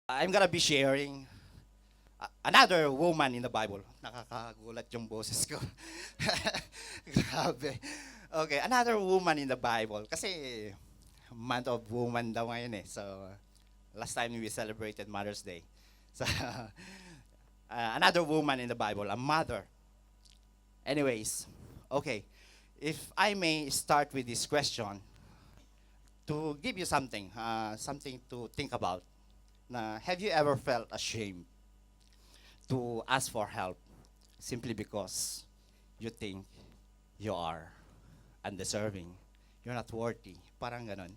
I'm gonna be sharing another woman in the Bible. Nakakagulat yung boses ko. Grabe. Okay, another woman in the Bible. Kasi month of woman daw ngayon eh. So, last time we celebrated Mother's Day. So, another woman in the Bible, a mother. Anyways, okay. If I may start with this question to give you something to think about. Have you ever felt ashamed to ask for help simply because you think you are undeserving, you're not worthy, parang ganon.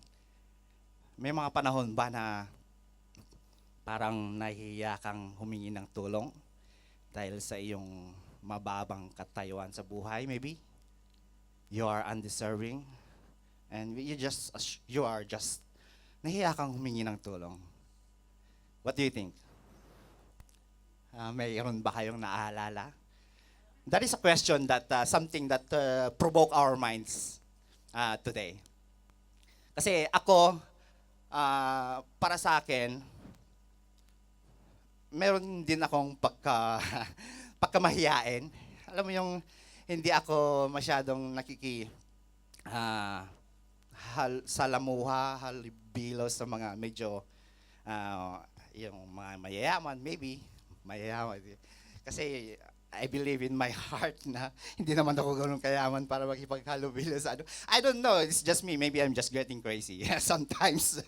May mga panahon ba na parang nahihiya kang humingi ng tulong dahil sa iyong mababang katayuan sa buhay, maybe? You are undeserving and you are just nahihiya kang humingi ng tulong. What do you think? Mayroon ba kayong naaalala? That is a question that something that provoke our minds today. Kasi ako, para sa akin, meron din akong pagkamahiyain. Alam mo yung hindi ako masyadong salamuha, halibilos sa mga medyo yung mga mayayaman, maybe, mayayaman. Kasi I believe in my heart na hindi naman ako ganun kayaman para makipaghalubilo sa ano. I don't know, it's just me. Maybe I'm just getting crazy sometimes.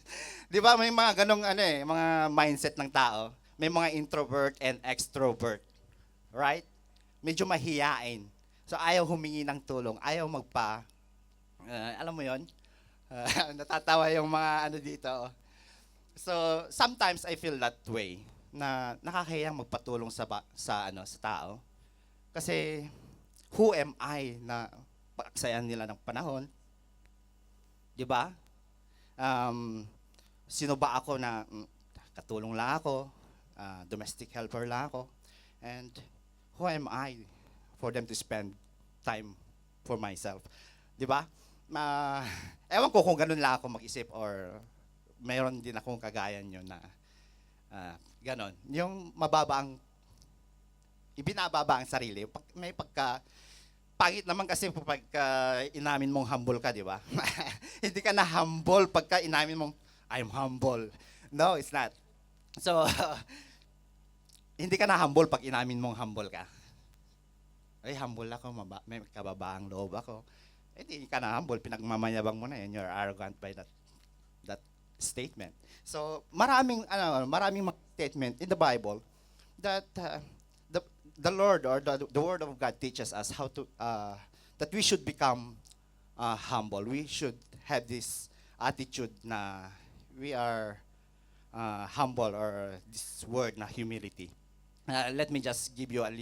Di ba may mga ganong mga mindset ng tao. May mga introvert and extrovert. Right? Medyo mahiyain. So ayaw humingi ng tulong, ayaw alam mo yon? Natatawa yung mga dito. So, sometimes I feel that way na nakakahiyang magpatulong sa tao. Kasi who am I na paaksayan nila ng panahon? 'Di ba? Sino ba ako na katulong lang ako, domestic helper lang ako, and who am I for them to spend time for myself? 'Di ba? Ewan ko kung ganun lang ako mag-isip or mayroon din akong kagaya nyo na ganon. Yung ibinababa ang sarili. May pangit naman kasi pagka inamin mong humble ka, di ba? Hindi ka na humble pagka inamin mong, I'm humble. No, it's not. So, hindi ka na humble pag inamin mong humble ka. Ay, humble ako, may kababaang loob ako. Hindi ka na humble, pinagmamayabang mo na yan. You're arrogant by that statement. So, maraming statement in the Bible that the Lord or the Word of God teaches us how to that we should become humble. We should have this attitude na we are humble, or this word na humility. Let me just give you a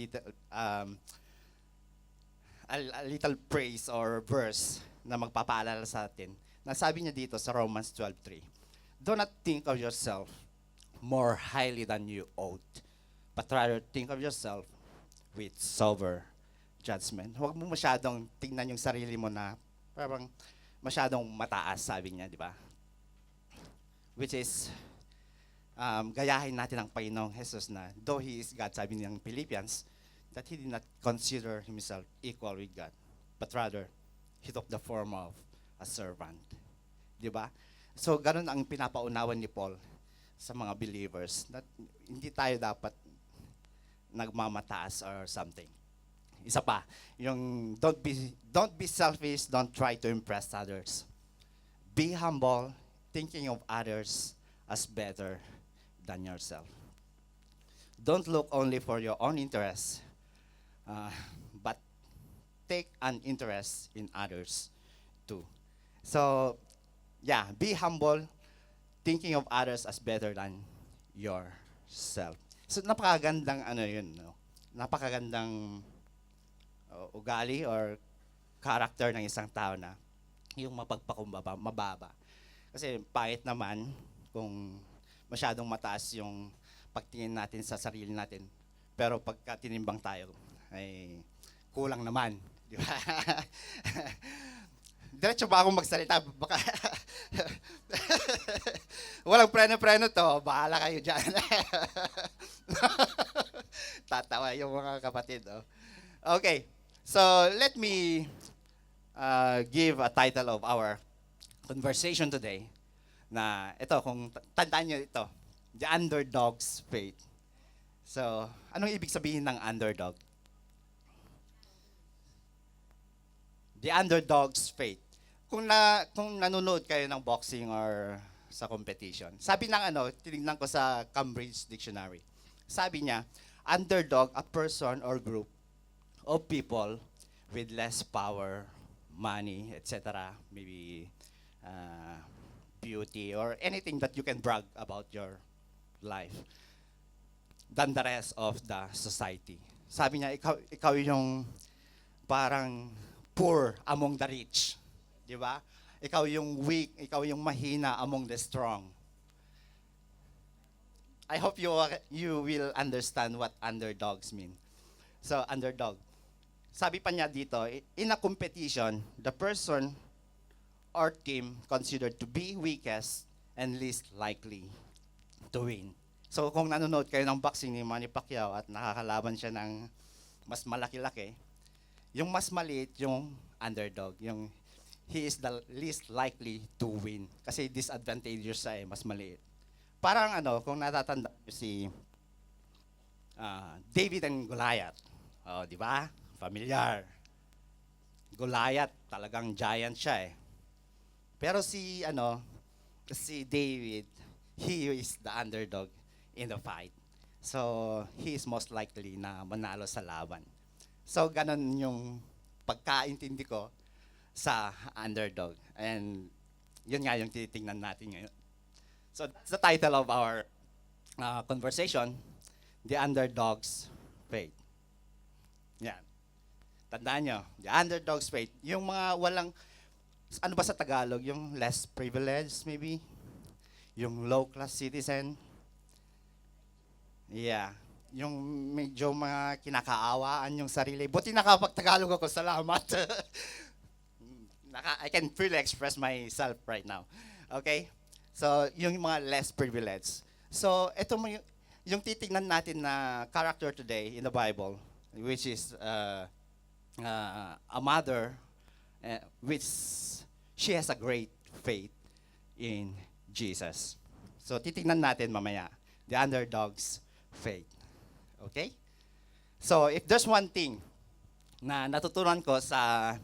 little praise or verse na magpapaalala sa atin. Nasabi niya dito sa Romans 12:3. Do not think of yourself more highly than you ought, but rather think of yourself with sober judgment. Huwag mo masyadong tingnan yung sarili mo na parang masyadong mataas, sabi niya, di ba? Which is, gayahin natin ang Panginoong Jesus na, though He is God, sabi niyang Philippians, that He did not consider Himself equal with God, but rather, He took the form of a servant. Di ba? So, ganun ang pinapaunawan ni Paul sa mga believers, that hindi tayo dapat nagmamataas or something. Isa pa, yung don't be selfish, don't try to impress others. Be humble, thinking of others as better than yourself. Don't look only for your own interests, but take an interest in others too. So, yeah, be humble, thinking of others as better than yourself. So, napakagandang yun, no? Napakagandang ugali or character ng isang tao na yung mapagpakumbaba, mababa. Kasi pangit naman kung masyadong mataas yung pagtingin natin sa sarili natin. Pero pagka tinimbang tayo, ay kulang naman. Di ba? Diretso ba akong magsalita? Baka Walang preno-preno to. Bahala kayo dyan. Tatawa yung mga kapatid. Oh. Okay. So, let me give a title of our conversation today. Na ito, kung tandaan nyo ito. The Underdog's Faith. So, anong ibig sabihin ng underdog? The Underdog's Faith. Kung nanonood kayo ng boxing or sa competition, sabi ng tinignan ko sa Cambridge Dictionary. Sabi niya, underdog, a person or group of people with less power, money, etc. Maybe beauty or anything that you can brag about your life than the rest of the society. Sabi niya, ikaw yung parang poor among the rich. Di ba? Ikaw yung weak, ikaw yung mahina among the strong. I hope you will understand what underdogs mean. So, underdog. Sabi pa niya dito, in a competition, the person or team considered to be weakest and least likely to win. So, kung nanonood kayo ng boxing ni Manny Pacquiao at nakakalaban siya ng mas malaki-laki, yung mas maliit yung underdog, yung he is the least likely to win. Kasi disadvantageous siya mas maliit. Parang kung natatanda si David and Goliath. Oh, di ba? Familiar. Goliath, talagang giant siya Pero si David, he is the underdog in the fight. So, he is most likely na manalo sa laban. So, ganun yung pagkaintindi ko sa underdog. And yun nga yung titingnan natin ngayon. So, that's the title of our conversation, The Underdog's Faith. Yan. Tandaan nyo, The Underdog's Faith. Yung mga walang, ano ba sa Tagalog? Yung less privileged, maybe? Yung low-class citizen? Yeah. Yung medyo mga kinakaawaan yung sarili. Buti nakapag-Tagalog ako, salamat. I can freely express myself right now. Okay? So, yung mga less privileged. So, ito mo yung titingnan natin na character today in the Bible, which is a mother, which she has a great faith in Jesus. So, titingnan natin mamaya, the underdog's faith. Okay? So, if there's one thing na natutunan ko sa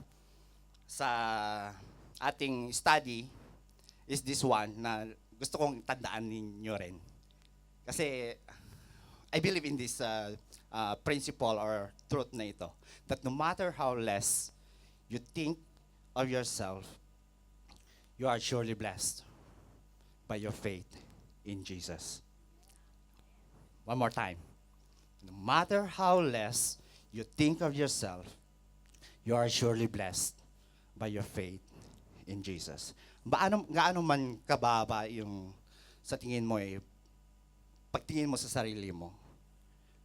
ating study, is this one na gusto kong tandaan ninyo rin. Kasi I believe in this principle or truth na ito, that no matter how less you think of yourself, you are surely blessed by your faith in Jesus. One more time. No matter how less you think of yourself, you are surely blessed by your faith in Jesus. Gaano man kababa yung sa tingin mo pagtingin mo sa sarili mo,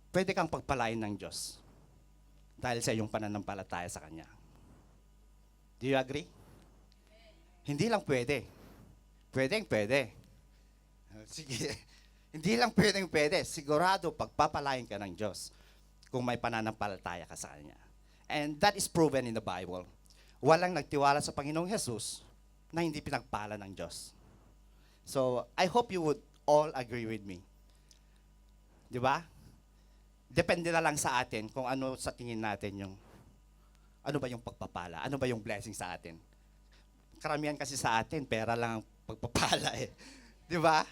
pwede kang pagpalain ng Diyos dahil sa iyong pananampalataya sa Kanya. Do you agree? Hindi lang pwede. Pwede. Sige. Hindi lang pwede. Sigurado pagpapalain ka ng Diyos kung may pananampalataya ka sa Kanya. And that is proven in the Bible. Walang nagtiwala sa Panginoong Jesus na hindi pinagpala ng Diyos. So, I hope you would all agree with me. Di ba? Depende na lang sa atin kung ano sa tingin natin ano ba yung pagpapala, ano ba yung blessing sa atin. Karamihan kasi sa atin, pera lang ang pagpapala Di ba?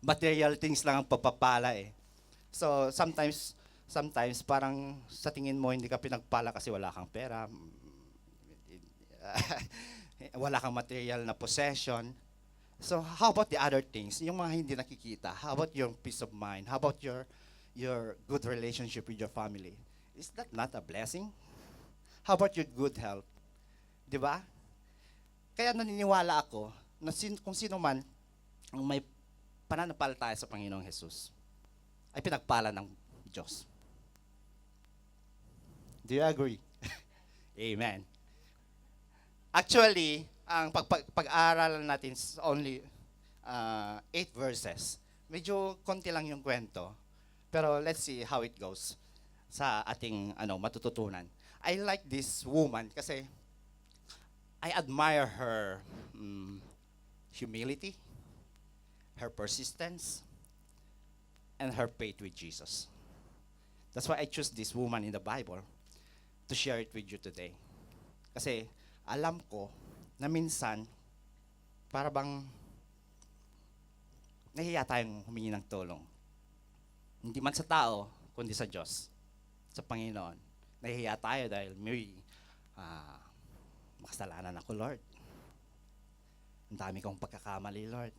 Material things lang ang pagpapala So, sometimes parang sa tingin mo hindi ka pinagpala kasi wala kang pera, wala kang material na possession. So, how about the other things? Yung mga hindi nakikita. How about your peace of mind? How about your good relationship with your family? Is that not a blessing? How about your good health? Di ba? Kaya naniniwala ako na kung sino man ang may pananampalataya sa Panginoong Jesus ay pinagpala ng Diyos. Do you agree? Amen. Actually, ang pag-aaralan natin only 8 verses. Medyo konti lang yung kwento. Pero let's see how it goes sa ating matututunan. I like this woman kasi I admire her humility, her persistence, and her faith with Jesus. That's why I choose this woman in the Bible to share it with you today. Kasi alam ko na minsan para bang nahiya tayong humingi ng tulong. Hindi man sa tao, kundi sa Diyos, sa Panginoon. Nahiya tayo dahil may makasalanan ako, Lord. Ang dami kong pagkakamali, Lord.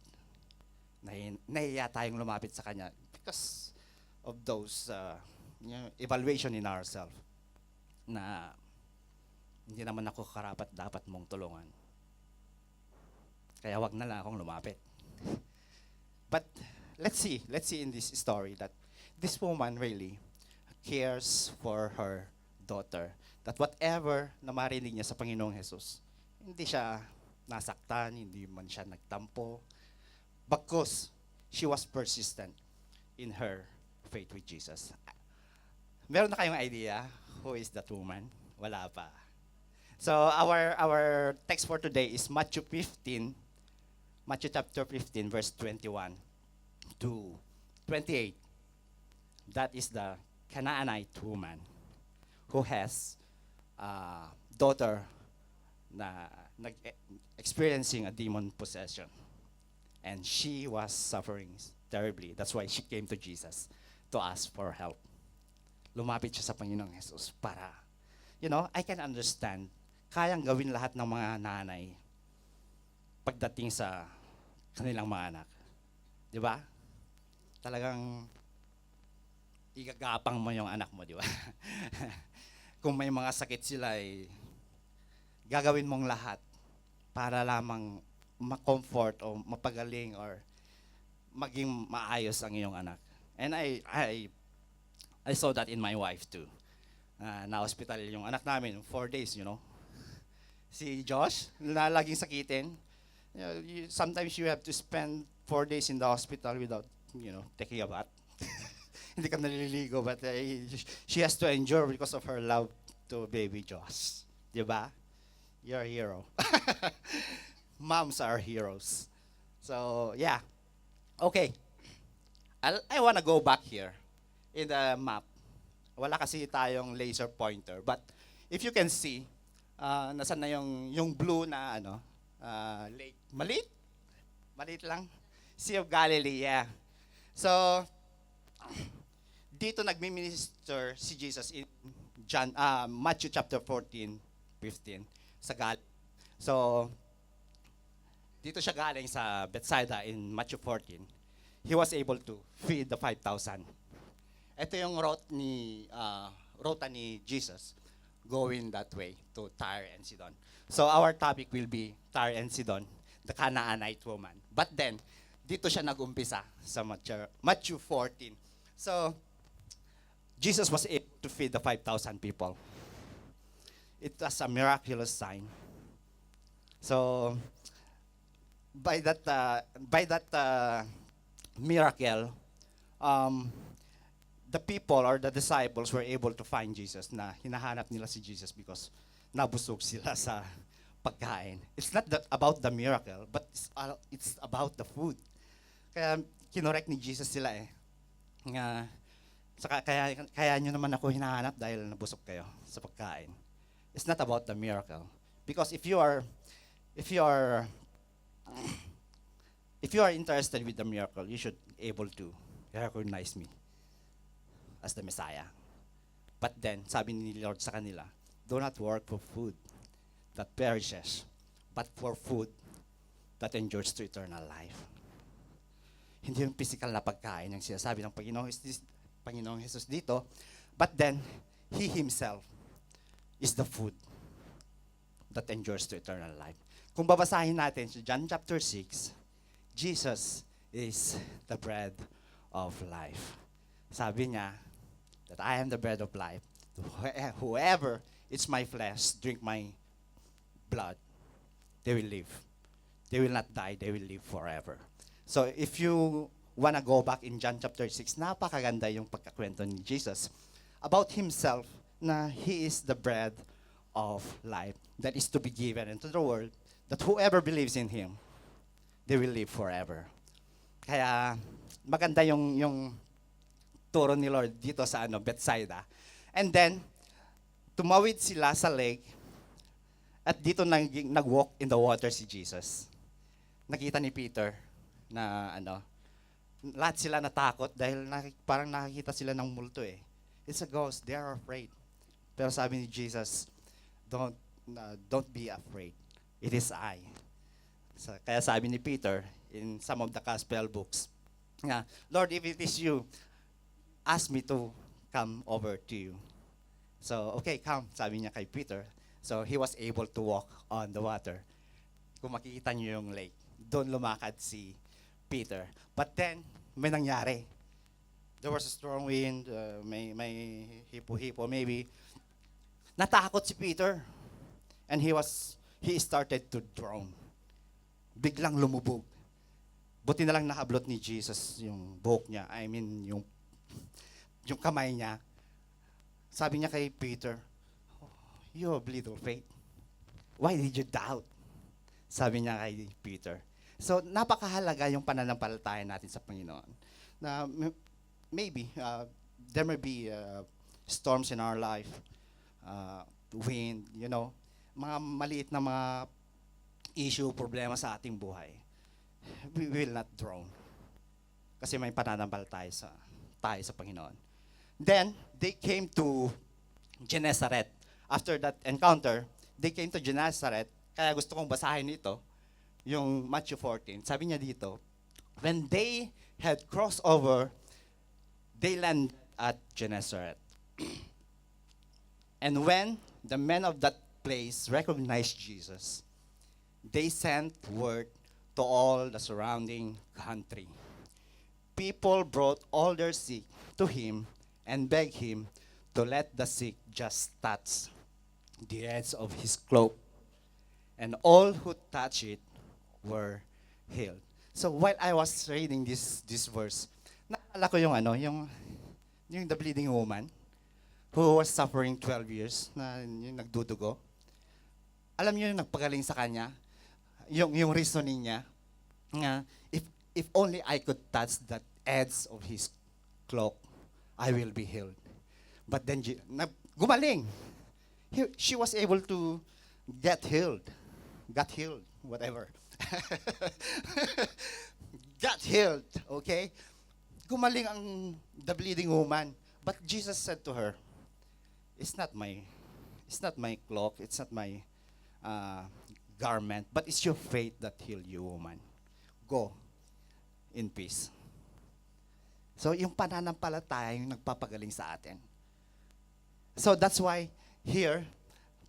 Nahiya tayong lumapit sa Kanya because of those evaluation in ourselves na hindi naman ako karapat dapat mong tulungan. Kaya wag na lang akong lumapit. But let's see in this story that this woman really cares for her daughter. That whatever na marinig niya sa Panginoong Jesus, hindi siya nasaktan, hindi man siya nagtampo. Because she was persistent in her faith with Jesus. Meron na kayong idea who is that woman? Wala pa. So our text for today is Matthew chapter 15, verse 21 to 28. That is the Canaanite woman who has a daughter na experiencing a demon possession. And she was suffering terribly. That's why she came to Jesus to ask for help. Lumapit siya sa Panginoong Jesus para, I can understand, kayang gawin lahat ng mga nanay pagdating sa kanilang mga anak. Di ba? Talagang igagapang mo yung anak mo, di ba? Kung may mga sakit sila, gagawin mong lahat para lamang ma-comfort o mapagaling or maging maayos ang iyong anak. And I saw that in my wife too. Na-hospital yung anak namin, 4 days, Si Josh, na laging sakitin. Sometimes you have to spend 4 days in the hospital without, taking a bath. Hindi ka naliligo, but she has to endure because of her love to baby Josh. Diba? You're a hero. Moms are heroes. So, yeah. Okay. I want to go back here in the map. Wala kasi tayong laser pointer. But if you can see, nasan na yung blue na lake. Maliit lang. Sea of Galilee, yeah. So, dito nagmi-minister si Jesus in Matthew chapter 14, 15 sa Galilee. So, dito siya galing sa Bethsaida in Matthew 14. He was able to feed the 5,000. Ito yung rota ni Jesus going that way to Tyre and Sidon. So our topic will be Tyre and Sidon, the Canaanite woman. But then, dito siya nag-umpisa sa Matthew 14. So, Jesus was able to feed the 5,000 people. It was a miraculous sign. So, by that miracle, the people or the disciples were able to find Jesus na hinahanap nila si Jesus because nabusog sila sa pagkain. It's not about the miracle, but it's about the food. Kaya kinorek ni Jesus sila nga kaya nyo naman ako hinahanap dahil nabusog kayo sa pagkain. It's not about the miracle. Because if you are interested with the miracle, you should able to recognize me as the Messiah. But then, sabi ni Lord sa kanila, do not work for food that perishes, but for food that endures to eternal life. Hindi yung physical na pagkain yung sinasabi ng Panginoong Jesus dito, but then, He Himself is the food that endures to eternal life. Kung babasahin natin sa John chapter 6, Jesus is the bread of life. Sabi niya, that I am the bread of life. Whoever eats my flesh, drink my blood, they will live. They will not die, they will live forever. So if you wanna go back in John chapter 6, napakaganda yung pagkakwento ni Jesus about himself na he is the bread of life that is to be given into the world, that whoever believes in him, they will live forever. Kaya maganda yung turo ni Lord dito sa Bethsaida. And then, tumawid sila sa lake at dito nag-walk in the water si Jesus. Nakita ni Peter na lahat sila natakot dahil parang nakakita sila ng multo eh. It's a ghost, they are afraid. Pero sabi ni Jesus, don't be afraid. It is I. So, kaya sabi ni Peter in some of the gospel books, Lord, if it is you, ask me to come over to you. So, okay, come, sabi niya kay Peter. So, he was able to walk on the water. Kung makikita niyo yung lake, doon lumakad si Peter. But then, may nangyari. There was a strong wind, may hipo-hipo maybe. Natakot si Peter. And he started to drown. Biglang lumubog. Buti na lang nakablot ni Jesus yung buhok niya. I mean, yung kamay niya. Sabi niya kay Peter, you have little faith. Why did you doubt? Sabi niya kay Peter. So, napakahalaga yung pananampalataya natin sa Panginoon. Na maybe, there may be storms in our life, wind, mga maliit na mga issue, problema sa ating buhay. We will not drown. Kasi may pananampalataya tayo sa Panginoon. Then, they came to Gennesaret. After that encounter, they came to Gennesaret. Kaya gusto kong basahin ito, yung Matthew 14. Sabi niya dito, when they had crossed over, they landed at Gennesaret. And when the men of that place recognized Jesus, they sent word to all the surrounding country. People brought all their sick to him and begged him to let the sick just touch the edge of his cloak. And all who touched it were healed. So while I was reading this verse, naalala ko yung the bleeding woman who was suffering 12 years na yung nagdudugo. Alam niyo yung nagpagaling sa kanya, yung reasoning niya, nga, if only I could touch that edge of his cloak, I will be healed. But then, gumaling. She was able to got healed, whatever. Got healed, okay? Gumaling the bleeding woman. But Jesus said to her, it's not my cloak, it's not my garment, but it's your faith that healed you, woman. Go in peace. So, yung pananampalataya yung nagpapagaling sa atin. So, that's why here,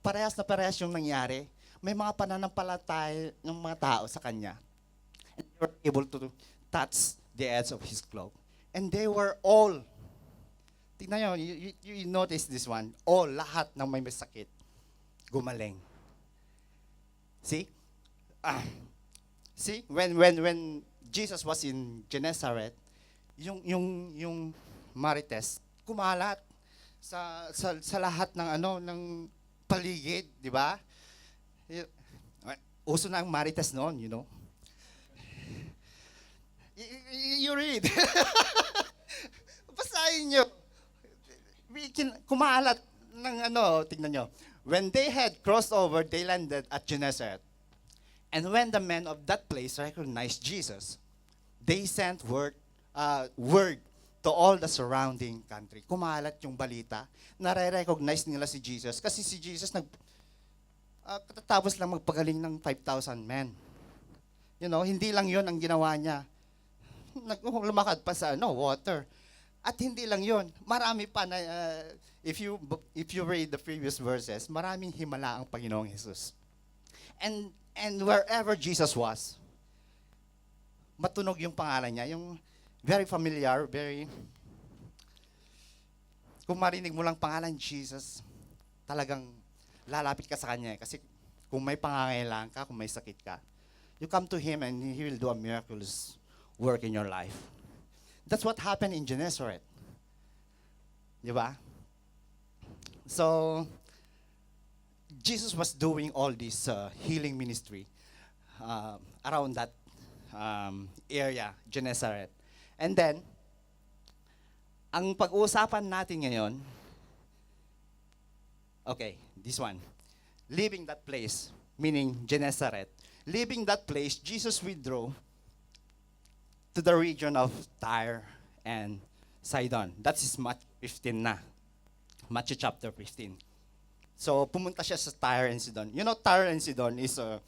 parehas na parehas yung nangyari. May mga pananampalataya ng mga tao sa kanya. And they were able to touch the edge of his cloak. And they were all, tingnan nyo, you notice this one, all, lahat ng may sakit, gumaling. See? See, when Jesus was in Gennesaret, yung Marites kumalat sa lahat ng paligid, di ba? Uso na ang Marites noon, You read. Basahin nyo. Kumalat ng tignan nyo. When they had crossed over, they landed at Gennesaret. And when the men of that place recognized Jesus, they sent word to all the surrounding country. Kumalat yung balita, nare-recognize nila si Jesus. Kasi si Jesus katatapos lang magpagaling ng 5,000 men. Hindi lang yon ang ginawa niya. Lumakad pa sa water. At hindi lang yon, marami pa na, if you read the previous verses, maraming himala ang Panginoong Jesus. And wherever Jesus was, matunog yung pangalan niya, yung very familiar, kung marinig mo lang pangalan Jesus, talagang lalapit ka sa Kanya. Kasi kung may pangangailangan ka, kung may sakit ka, you come to Him and He will do a miraculous work in your life. That's what happened in Gennesaret. Di ba? So, Jesus was doing all this healing ministry around that area, Gennesaret. And then, ang pag-uusapan natin ngayon, okay, this one. Leaving that place, meaning Gennesaret. Leaving that place, Jesus withdrew to the region of Tyre and Sidon. That is Matthew 15 na. Matthew chapter 15. So, pumunta siya sa Tyre and Sidon. You know, Tyre and Sidon is a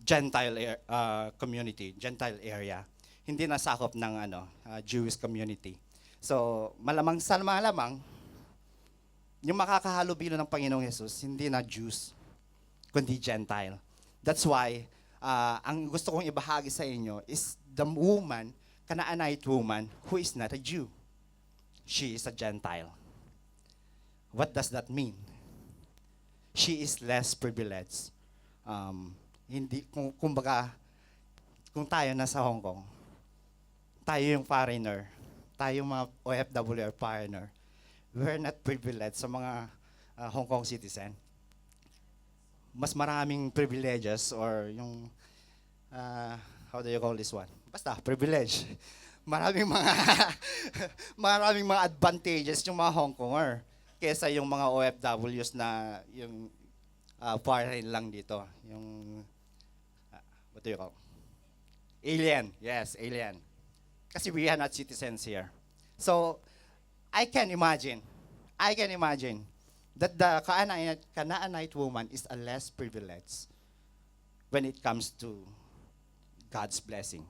Gentile community, Gentile area. Hindi nasakop ng Jewish community. So, malamang sa malamang, yung makakahalubilo ng Panginoong Yesus, hindi na Jews, kundi Gentile. That's why, ang gusto kong ibahagi sa inyo is the woman, Canaanite woman, who is not a Jew. She is a Gentile. What does that mean? She is less privileged. Hindi, kumbaga, kung tayo nasa Hong Kong, tayo yung foreigner, tayo yung mga OFW or foreigner, we're not privileged sa mga Hong Kong citizen. Mas maraming privileges or yung, how do you call this one? Basta, privilege. Maraming mga maraming mga advantages yung mga Hong Konger kesa yung mga OFWs na yung foreign lang dito. Yung, what do you call? Alien. Yes, alien. Kasi we are not citizens here. So, I can imagine that the Canaanite woman is a less privileged when it comes to God's blessing.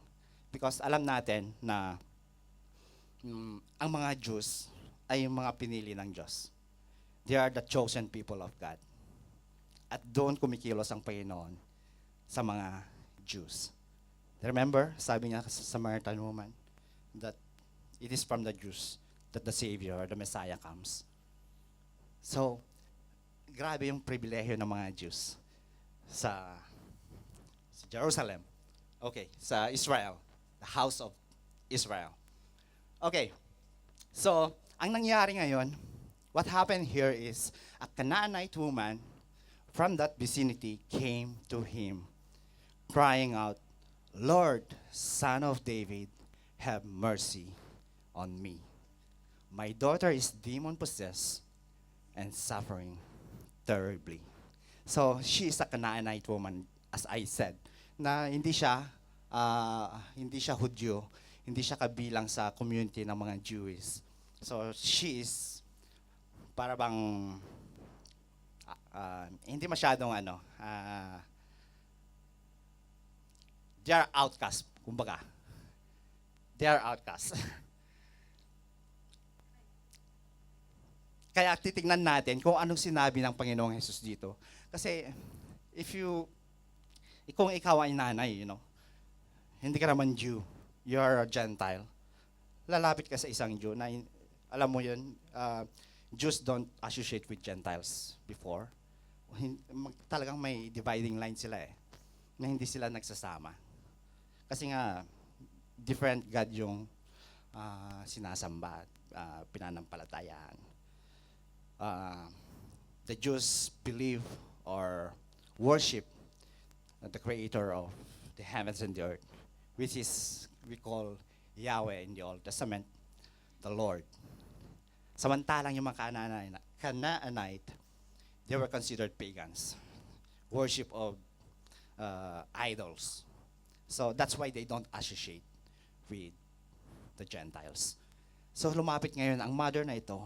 Because alam natin na ang mga Jews ay yung mga pinili ng Diyos. They are the chosen people of God. At doon kumikilos ang Panginoon sa mga Jews. Remember, sabi niya sa Samaritan woman, that it is from the Jews that the Savior or the Messiah comes. So, grabe yung pribilehyo ng mga Jews sa Jerusalem. Okay, sa Israel. The house of Israel. Okay, so, ang nangyari ngayon, what happened here is, a Canaanite woman from that vicinity came to him, crying out, Lord, Son of David, have mercy on me. My daughter is demon-possessed and suffering terribly. So, she is a Canaanite woman, as I said, na hindi siya Hudyo, hindi siya kabilang sa community ng mga Jewish. So, she is para bang hindi masyadong they are outcasts, kumbaga. They are outcasts. Kaya titingnan natin kung anong sinabi ng Panginoong Hesus dito. Kasi kung ikaw ay nanay, hindi ka naman Jew, you are a Gentile, lalapit ka sa isang Jew na, alam mo yun, Jews don't associate with Gentiles before. Talagang may dividing line sila na hindi sila nagsasama. Kasi nga, different God yung sinasamba, pinanampalatayaan. The Jews believe or worship the Creator of the heavens and the earth, which is, we call Yahweh in the Old Testament, the Lord. Samantalang yung mga Canaanite, they were considered pagans, worship of idols. So that's why they don't associate with the Gentiles. So lumapit ngayon ang mother na ito.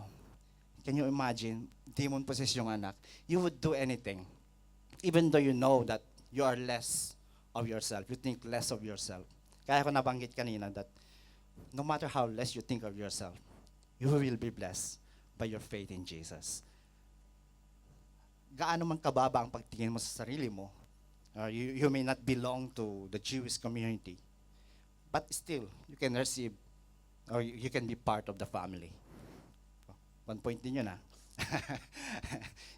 Can you imagine, demon-possessed yung anak, you would do anything, even though you know that you are less of yourself, you think less of yourself. Kaya ko nabanggit kanina that no matter how less you think of yourself, you will be blessed by your faith in Jesus. Gaano man kababa ang pagtingin mo sa sarili mo, you may not belong to the Jewish community, but still, you can receive, or you can be part of the family. One point din yun,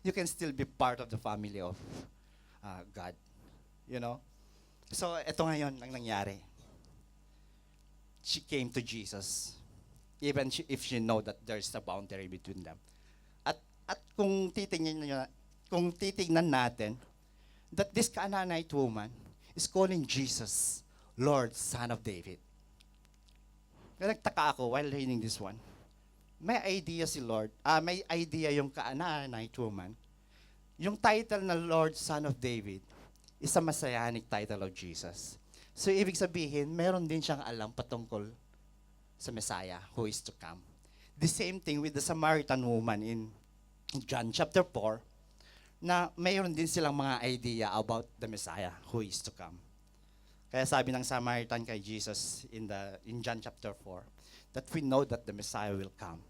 You can still be part of the family of God. So, ito ngayon ang nangyari. she came to Jesus, even if she know that there's a boundary between them. At kung titingnan natin, that this Canaanite woman is calling Jesus, Lord, Son of David. Kaya nagtaka ako while reading this one. May idea si Lord, may idea yung Canaanite woman. Yung title na Lord, Son of David is a messianic title of Jesus. So ibig sabihin, meron din siyang alam patungkol sa Messiah who is to come. The same thing with the Samaritan woman in John chapter 4, na mayroon din silang mga idea about the Messiah who is to come. Kaya sabi ng Samaritan kay Jesus in John chapter 4, that we know that the Messiah will come.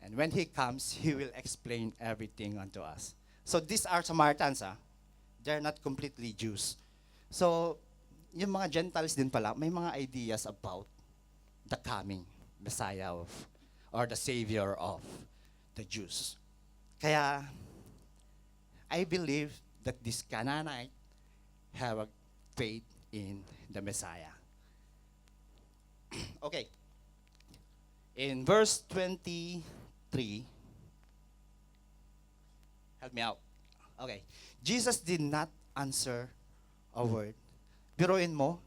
And when He comes, He will explain everything unto us. So these are Samaritans, they're not completely Jews. So, yung mga Gentiles din pala, may mga ideas about the coming Messiah or the Savior of the Jews. Kaya, I believe that this Canaanite have a faith in the Messiah. Okay. In verse 23, help me out. Okay. Jesus did not answer a word. Biruin mo,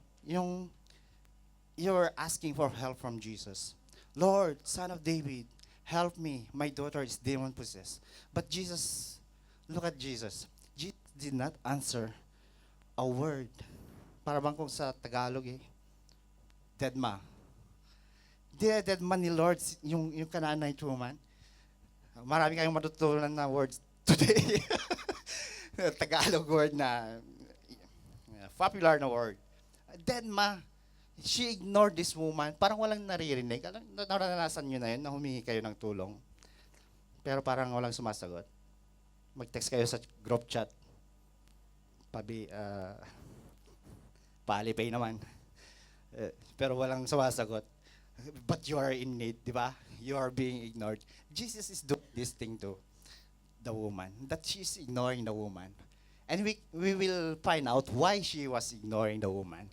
you're asking for help from Jesus. Lord, Son of David, help me. My daughter is demon-possessed. But Jesus, look at Jesus. Jesus did not answer a word. Para bang kung sa Tagalog deadma. Deadma ni Lord, yung Canaanite woman. Marami kayong matutunan na words today. Tagalog word na, popular na word. Deadma. She ignored this woman. Parang walang naririnig. Naranasan nyo na yun, na humingi kayo ng tulong. Pero parang walang sumasagot. Mag-text kayo sa group chat. Paalipay naman. Pero walang sumasagot. But you are in need, di ba? You are being ignored. Jesus is doing this thing to the woman. That she's ignoring the woman. And we will find out why she was ignoring the woman.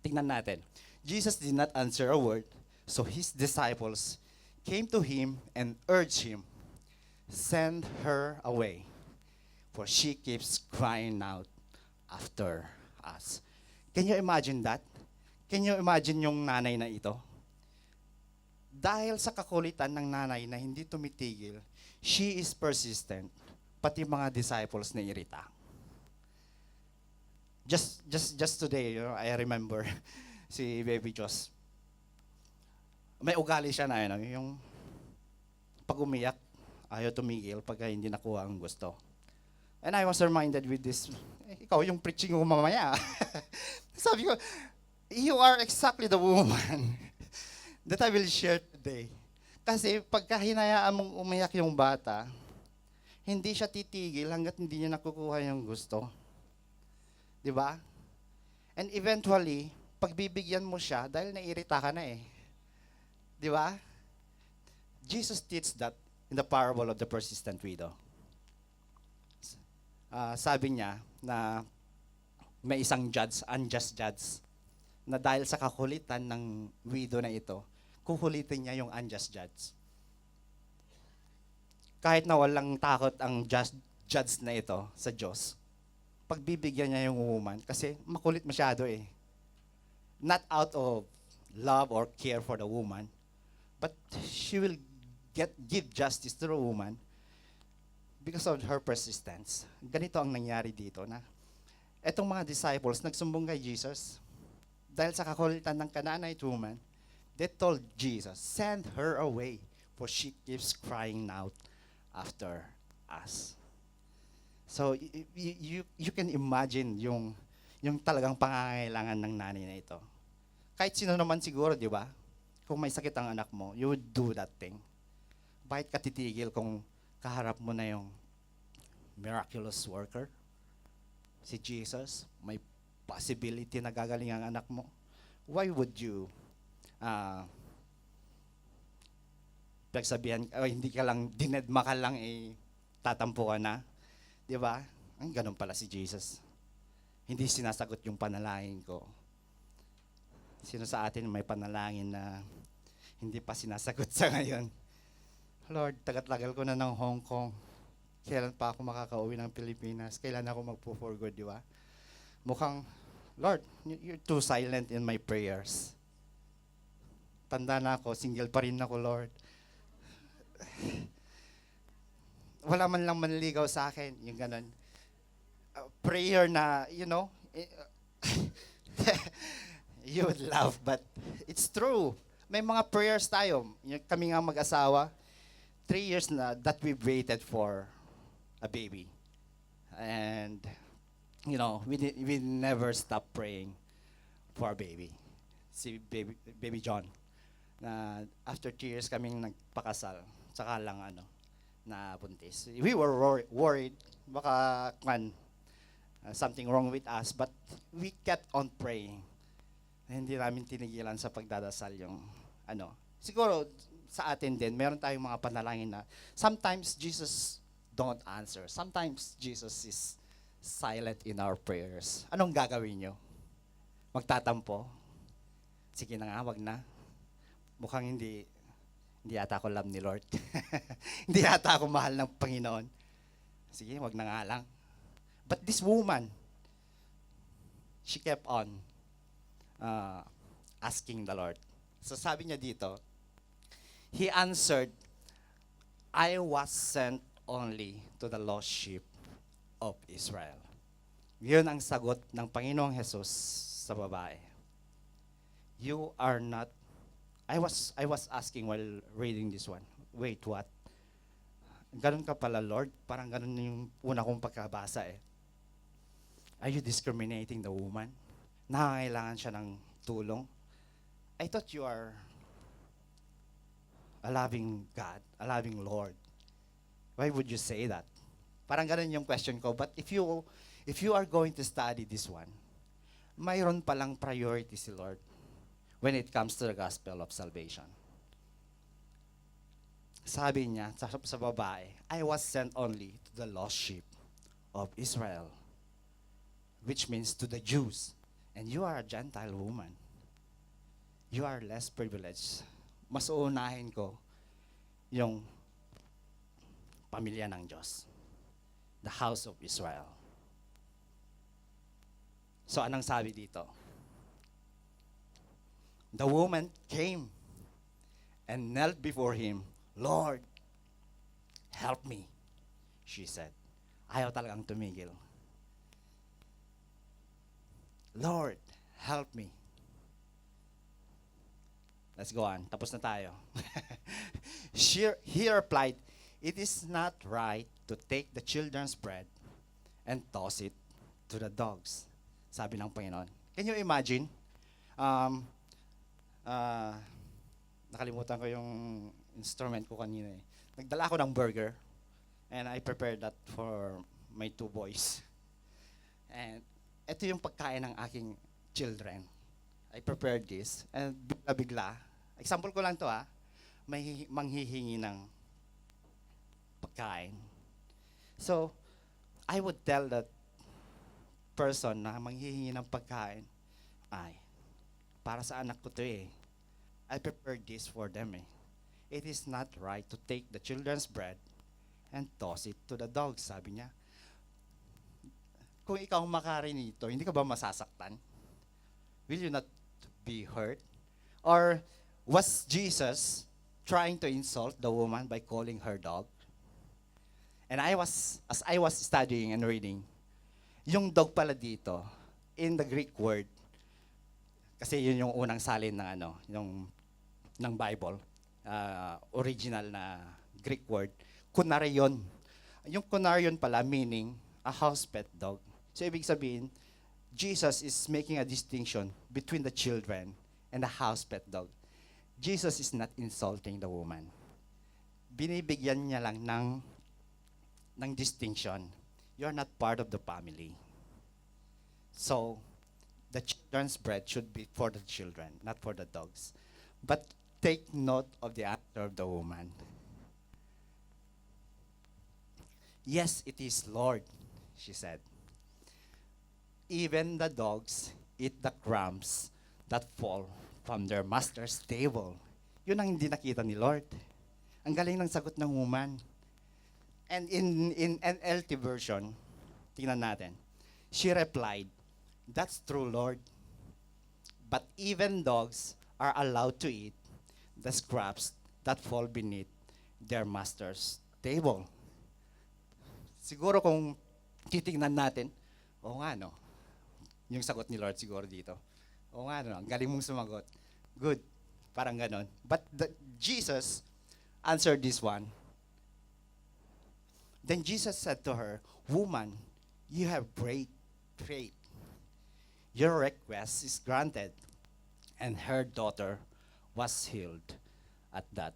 Tingnan natin. Jesus did not answer a word, so his disciples came to him and urged him, "Send her away, for she keeps crying out after us." Can you imagine that? Can you imagine yung nanay na ito? Dahil sa kakulitan ng nanay na hindi tumitigil, she is persistent, pati mga disciples na irita. Just today, I remember si Baby Jos. May ugali siya na yung pag umiyak, ayaw tumigil pag hindi nakuha ang gusto. And I was reminded with this, ikaw yung preaching mo mamaya. Sabi ko, you are exactly the woman that I will share today. Kasi pagka hinayaan mong umiyak yung bata, hindi siya titigil hanggat hindi niya nakukuha yung gusto. Di ba? And eventually, pagbibigyan mo siya, dahil nairita ka na Di ba? Jesus teaches that in the parable of the persistent widow. Sabi niya na may isang unjust judge, na dahil sa kakulitan ng widow na ito, kukulitin niya yung unjust judge. Kahit na walang takot ang judge na ito sa Diyos, pagbibigyan niya yung woman kasi makulit masyado Not out of love or care for the woman, but she will give justice to the woman because of her persistence. Ganito ang nangyari dito na etong mga disciples nagsumbong kay Jesus dahil sa kakulitan ng Canaanite woman. They told Jesus, "Send her away, for she keeps crying out after us." So, you can imagine yung talagang pangangailangan ng nanay na ito. Kahit sino naman siguro, di ba? Kung may sakit ang anak mo, you would do that thing. Bakit ka titigil kung kaharap mo na yung miraculous worker? Si Jesus, may possibility na gagaling ang anak mo. Why would you pagsabihan, hindi ka lang, dinedma ka lang, tatampo ka na? Di ba? Ang ganun pala si Jesus. Hindi sinasagot yung panalangin ko. Sino sa atin may panalangin na hindi pa sinasagot sa ngayon? Lord, tagal-tagal ko na ng Hong Kong. Kailan pa ako makakauwi ng Pilipinas? Kailan ako magpo-for good, di ba? Mukhang, Lord, you're too silent in my prayers. Tanda na ako, single pa rin ako, Lord. Wala man lang manligaw sa akin, yung ganun. Prayer na, you would laugh, but it's true. May mga prayers tayo. Kami nga mag-asawa, 3 years na that we waited for a baby. And, we never stop praying for a baby. Si baby John. Na after 3 years kaming nagpakasal, saka lang na buntis. We were worried, baka something wrong with us, but we kept on praying. Hindi namin tinigilan sa pagdadasal yung Siguro sa atin din, meron tayong mga panalangin na sometimes Jesus don't answer. Sometimes Jesus is silent in our prayers. Anong gagawin nyo? Magtatampo? Sige na nga, wag na. Mukhang hindi yata ako love ni Lord. Hindi yata ako mahal ng Panginoon. Sige, wag na nga lang. But this woman, she kept on asking the Lord. So sabi niya dito, he answered, I was sent only to the lost sheep of Israel. Yun ang sagot ng Panginoong Jesus sa babae. You are not, I was asking while reading this one, wait, what? Ganun ka pala, Lord? Parang ganun yung una kong pagkabasa eh. Are you discriminating the woman? Nangangailangan siya ng tulong? I thought you are a loving God, a loving Lord. Why would you say that? Parang ganun yung question ko. But if you are going to study this one, mayroon palang priority si Lord when it comes to the gospel of salvation. Sabi niya sa babae, I was sent only to the lost sheep of Israel, which means to the Jews. And you are a Gentile woman. You are less privileged. Mas uunahin ko yung pamilya ng Diyos. The house of Israel. So anong sabi dito? The woman came and knelt before him. Lord, help me, she said. Ayaw talagang tumigil. Lord, help me. Let's go on. Tapos na tayo. He replied, it is not right to take the children's bread and toss it to the dogs. Sabi ng Panginoon. Can you imagine? Nakalimutan ko yung instrument ko kanina eh. Nagdala ako ng burger and I prepared that for my 2 boys. And ito yung pagkain ng aking children. I prepared this, and bigla-bigla, example ko lang to may manghihingi ng pagkain. So, I would tell that person na manghihingi ng pagkain, ay, para sa anak ko to eh. I prepared this for them eh. It is not right to take the children's bread and toss it to the dogs, sabi niya. Kung ikaw makarin nito, hindi ka ba masasaktan? Will you not be hurt? Or was Jesus trying to insult the woman by calling her dog? And as I was studying and reading, yung dog pala dito, in the Greek word, kasi yun yung unang salin ng ng Bible, original na Greek word, kunarion. Yung kunarion pala meaning a house pet dog. So ibig sabihin, Jesus is making a distinction between the children and the house pet dog. Jesus is not insulting the woman. Binibigyan niya lang ng distinction. You are not part of the family. So, the children's bread should be for the children, not for the dogs. But take note of the answer of the woman. Yes, it is, Lord, she said. Even the dogs eat the crumbs that fall from their master's table. Yun ang hindi nakita ni Lord. Ang galing ng sagot ng woman. And in NLT version, tingnan natin. She replied, "That's true, Lord. But even dogs are allowed to eat the scraps that fall beneath their master's table." Siguro kung titingnan natin, oo nga no, yung sagot ni Lord siguro dito. Oo nga no, ang galing mong sumagot. Good, parang ganon. But Jesus answered this one. Then Jesus said to her, "Woman, you have great faith. Your request is granted." And her daughter was healed at that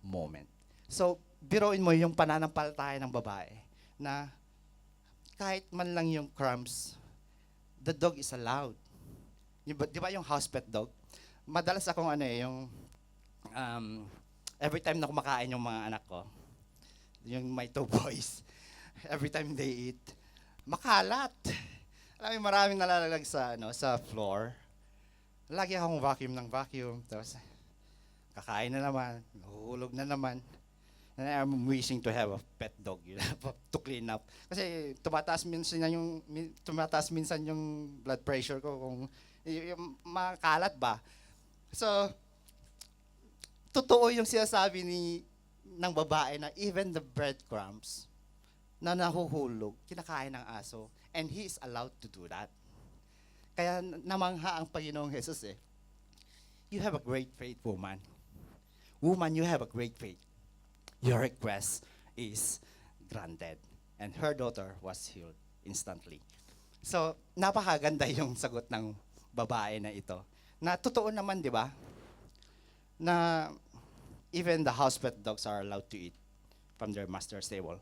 moment. So, biruin mo yung pananampalataya ng babae na kahit man lang yung crumbs, the dog is allowed. Di ba yung house pet dog? Madalas akong every time na kumakain yung mga anak ko, yung my two boys, every time they eat, makalat. Alam mo, maraming nalalalag sa floor. Lagi akong vacuum, tapos kakain na naman, huhulog na naman. And I'm wishing to have a pet dog, to clean up. Kasi tumataas minsan yung blood pressure ko kung yung makalat ba. So, totoo yung sinasabi ng babae na even the breadcrumbs na nahuhulog, kinakain ng aso. And he is allowed to do that. Kaya namangha ang Panginoong Jesus eh. You have a great faith, woman. Woman, you have a great faith. Your request is granted. And her daughter was healed instantly. So, napakaganda yung sagot ng babae na ito. Na totoo naman, di ba? Na even the house pet dogs are allowed to eat from their master's table.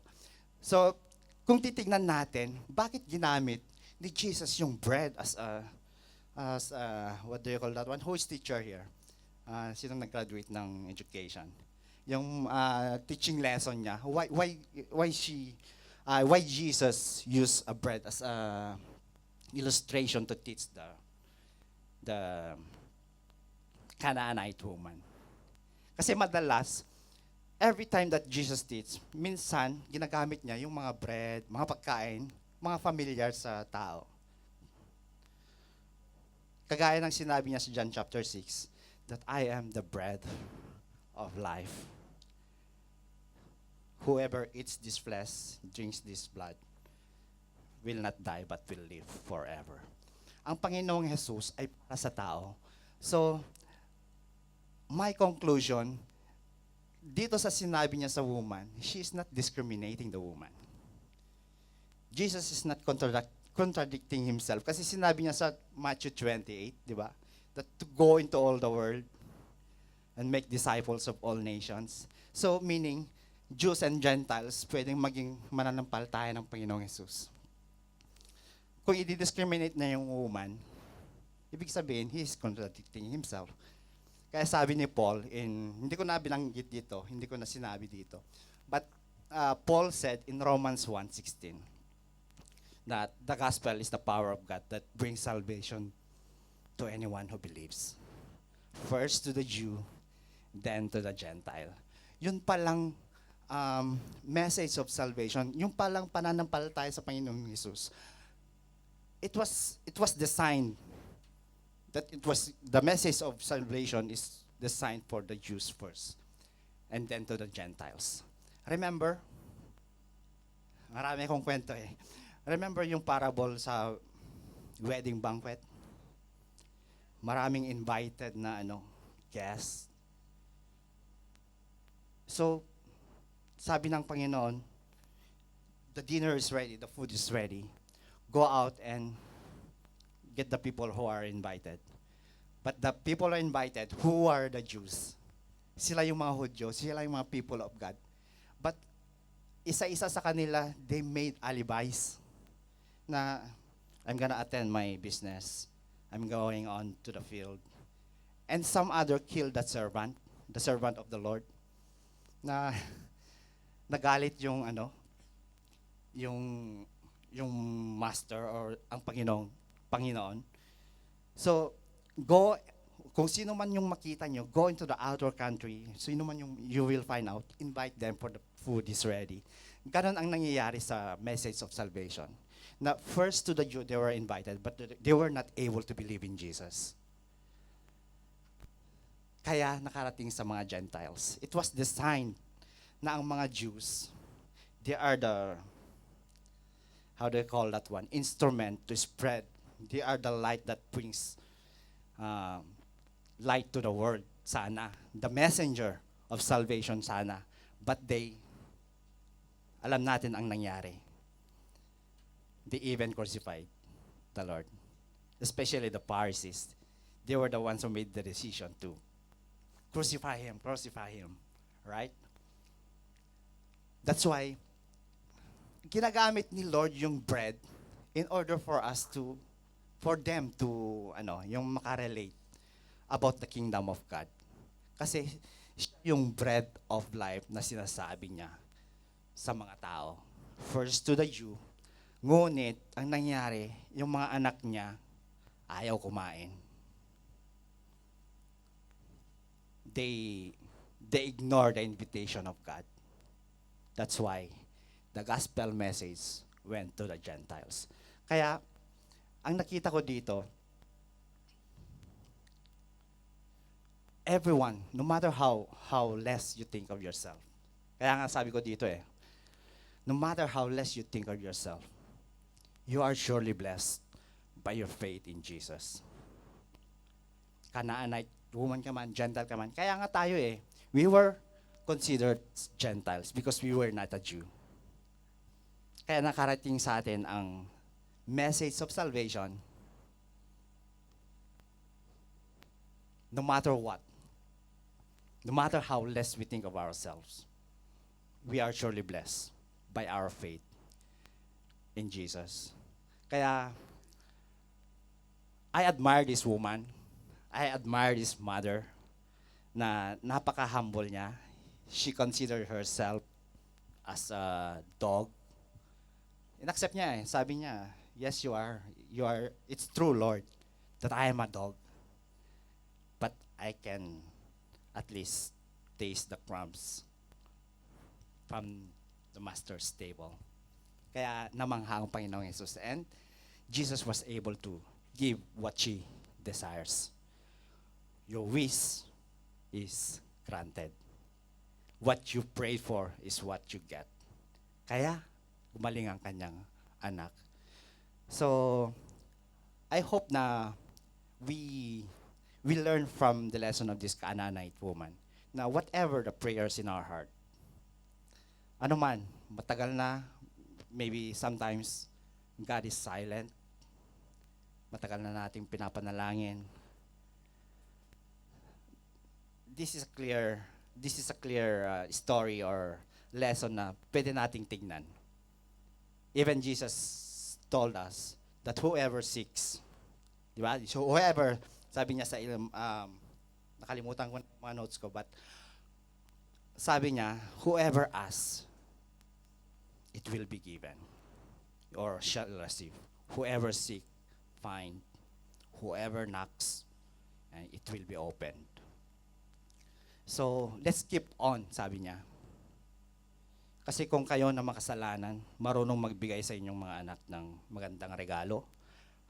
So, kung titignan natin, bakit ginamit ni Jesus yung bread as what do you call that one? Who is teacher here? Sinong nag-graduate ng education? Yung teaching lesson niya, why Jesus used a bread as a illustration to teach the Canaanite woman. Kasi madalas, every time that Jesus teach, minsan ginagamit niya yung mga bread, mga pagkain, mga familiar sa tao. Kagaya ng sinabi niya sa John chapter 6, that I am the bread of life. Whoever eats this flesh, drinks this blood, will not die but will live forever. Ang Panginoong Jesus ay para sa tao. So, my conclusion, dito sa sinabi niya sa woman, she is not discriminating the woman. Jesus is not contradicting himself. Kasi sinabi niya sa Matthew 28, di ba? That to go into all the world and make disciples of all nations. So, meaning, Jews and Gentiles pwedeng maging mananampalataya ng Panginoong Jesus. Kung i-discriminate na yung woman, ibig sabihin, he is contradicting himself. Kaya sabi ni Paul, hindi ko na binanggit dito, hindi ko na sinabi dito, but Paul said in Romans 1:16 that the gospel is the power of God that brings salvation to anyone who believes. First to the Jew, then to the Gentile. Yun palang message of salvation, yung palang pananampalataya sa Panginoong Jesus. It was designed that the message of salvation is designed for the Jews first and then to the Gentiles. Remember? Marami akong kwento eh. Remember yung parable sa wedding banquet? Maraming invited na guests. So, sabi ng Panginoon, the dinner is ready, the food is ready. Go out and get the people who are invited. But the people are invited, who are the Jews? Sila yung mga Hudyo, sila yung mga people of God. But isa-isa sa kanila, they made alibis na I'm gonna attend my business. I'm going on to the field. And some other killed that servant, the servant of the Lord, na nagalit yung yung master or ang Panginoon. So, go, kung sino man yung makita nyo, go into the outer country, sino man yung you will find out, invite them for the food is ready. Ganon ang nangyayari sa message of salvation. Na first to the Jew, they were invited, but they were not able to believe in Jesus. Kaya nakarating sa mga Gentiles. It was designed na ang mga Jews, they are the, how do you call that one? Instrument to spread. They are the light that brings light to the world, sana. The messenger of salvation, sana. But they, alam natin ang nangyari. They even crucified the Lord. Especially the Pharisees. They were the ones who made the decision to crucify him, right? That's why, ginagamit ni Lord yung bread in order for us to, for them to, yung makarelate about the kingdom of God. Kasi, siya yung bread of life na sinasabi niya sa mga tao. First to the Jew, ngunit, ang nangyari, yung mga anak niya, ayaw kumain. They ignore the invitation of God. That's why the gospel message went to the Gentiles. Kaya, ang nakita ko dito, everyone, no matter how less you think of yourself, kaya nga sabi ko dito no matter how less you think of yourself, you are surely blessed by your faith in Jesus. Canaanite woman ka man, Gentile ka man. Kaya nga tayo we were considered Gentiles because we were not a Jew. Kaya nakarating sa atin ang message of salvation no matter what, no matter how less we think of ourselves, we are surely blessed by our faith in Jesus. Kaya, I admire this woman. I admire this mother na napaka-humble niya. She considered herself as a dog. In-accept niya Sabi niya, yes, you are. It's true, Lord, that I am a dog. But I can at least taste the crumbs from the master's table. Kaya namangha ang Panginoong Jesus. And Jesus was able to give what she desires. Your wish is granted. What you prayed for is what you get. Kaya, gumaling ang kanyang anak. So, I hope na we learn from the lesson of this Canaanite woman na whatever the prayers in our heart, ano man, matagal na, maybe sometimes God is silent, matagal na nating pinapanalangin. This is a clear story or lesson na pwede nating tignan. Even Jesus told us that whoever seeks, di ba? So whoever, sabi niya sa nakalimutan ko mga notes ko, but sabi niya, whoever asks, it will be given or shall receive. Whoever seek, find. Whoever knocks, and it will be opened. So, let's keep on, sabi niya. Kasi kung kayo na makasalanan, marunong magbigay sa inyong mga anak ng magandang regalo,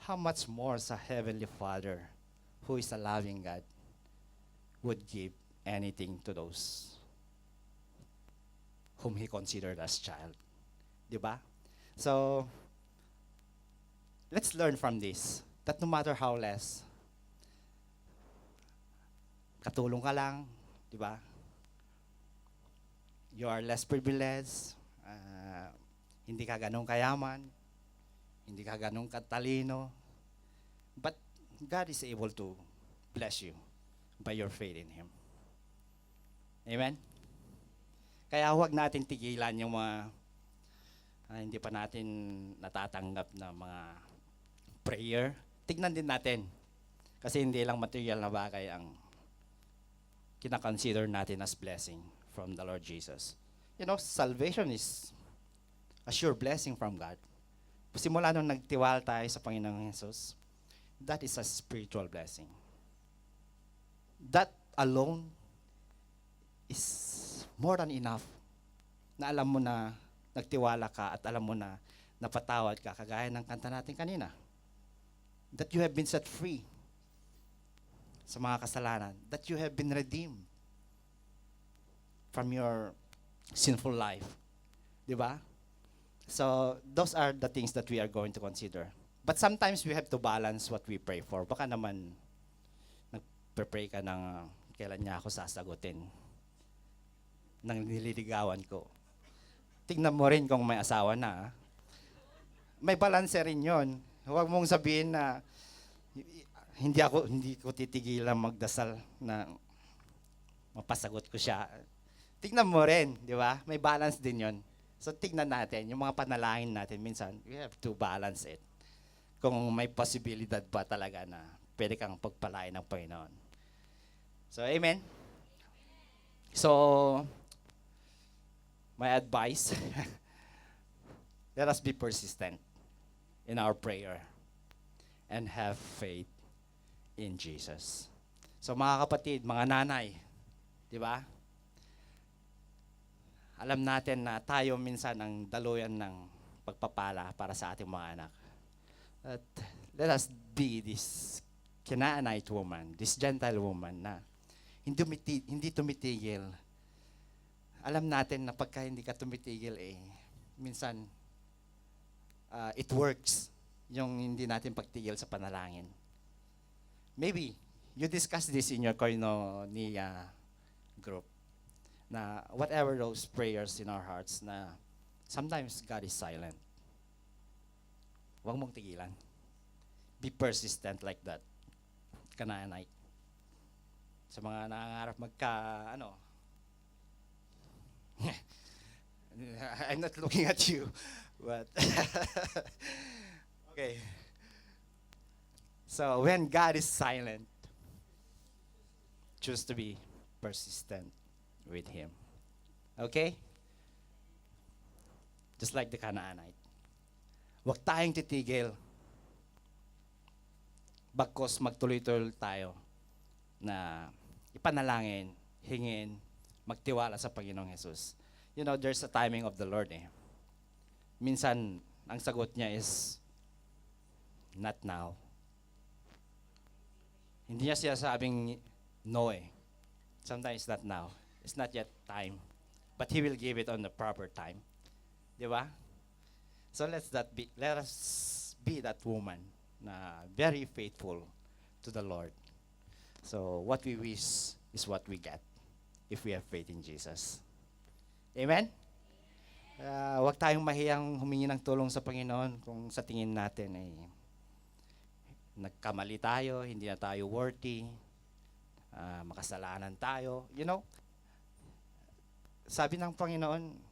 how much more sa Heavenly Father, who is a loving God, would give anything to those whom He considered as child. Diba? So, let's learn from this, that no matter how less, katulong ka lang, diba? You are less privileged, hindi ka ganong kayaman, hindi ka ganong katalino, but God is able to bless you by your faith in Him. Amen? Kaya huwag natin tigilan yung mga hindi pa natin natatanggap na mga prayer. Tignan din natin. Kasi hindi lang material na bagay ang kinakonsider natin as blessing from the Lord Jesus. You know, salvation is a sure blessing from God. Simula nung nagtiwala tayo sa Panginoong Jesus, that is a spiritual blessing. that alone is more than enough na alam mo na nagtiwala ka at alam mo na napatawad ka, kagaya ng kanta natin kanina. That you have been set free sa mga kasalanan. That you have been redeemed from your sinful life. Di ba? So, those are the things that we are going to consider. But sometimes we have to balance what we pray for. Baka naman, nagpe-pray ka ng kailan niya ako sasagutin. Nang nililigawan ko. Tingnan mo rin kung may asawa na. May balance rin yon. Huwag mong sabihin na hindi ko titigilan magdasal na mapasagot ko siya. Tingnan mo rin, di ba? May balance din yon. So tingnan natin, yung mga panalangin natin, minsan, we have to balance it. Kung may posibilidad pa talaga na pwede kang pagpalain ng Panginoon. So, amen? So, my advice, let us be persistent in our prayer and have faith in Jesus. So, mga kapatid, mga nanay, di ba? Alam natin na tayo minsan ang daluyan ng pagpapala para sa ating mga anak. At let us be this Canaanite woman, this Gentile woman na hindi tumitigil. Alam natin na pagka hindi ka tumitigil, minsan it works yung hindi natin pagtigil sa panalangin. Maybe you discuss this in your koinonia group. Na whatever those prayers in our hearts na sometimes God is silent. Huwag mong tigilan. Be persistent like that. Canaanite. Sa mga nangangarap I'm not looking at you, but okay. So when God is silent, choose to be persistent with Him. Okay? Just like the Canaanite. Huwag tayong titigil. Bagkos magtuloy-tuloy tayo na ipanalangin, hingin, magtiwala sa Panginoong Jesus. You know, there's a timing of the Lord Minsan, ang sagot niya is, not now. Hindi niya sinasabing no Sometimes not now. It's not yet time. But He will give it on the proper time. Di ba? So let us be that woman na very faithful to the Lord. So what we wish is what we get if we have faith in Jesus. Amen? Huwag tayong mahiyang humingi ng tulong sa Panginoon kung sa tingin natin nagkamali tayo, hindi na tayo worthy, makasalanan tayo. You know, sabi ng Panginoon,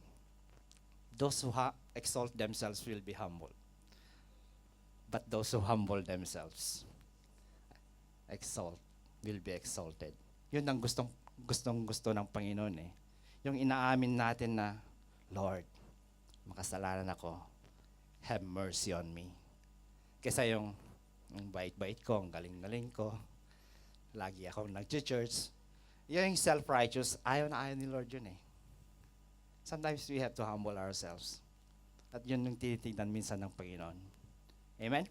those who exalt themselves will be humble. But those who humble themselves will be exalted. Yun ang gustong-gusto ng Panginoon Yung inaamin natin na, Lord, makasalanan ako, have mercy on me. Kesa yung bait-bait ko, ang galing-galing ko, lagi akong nag-church. Yung self-righteous, ayaw na ayaw ni Lord yun Sometimes we have to humble ourselves. At yun yung tinitignan minsan ng Panginoon. Amen?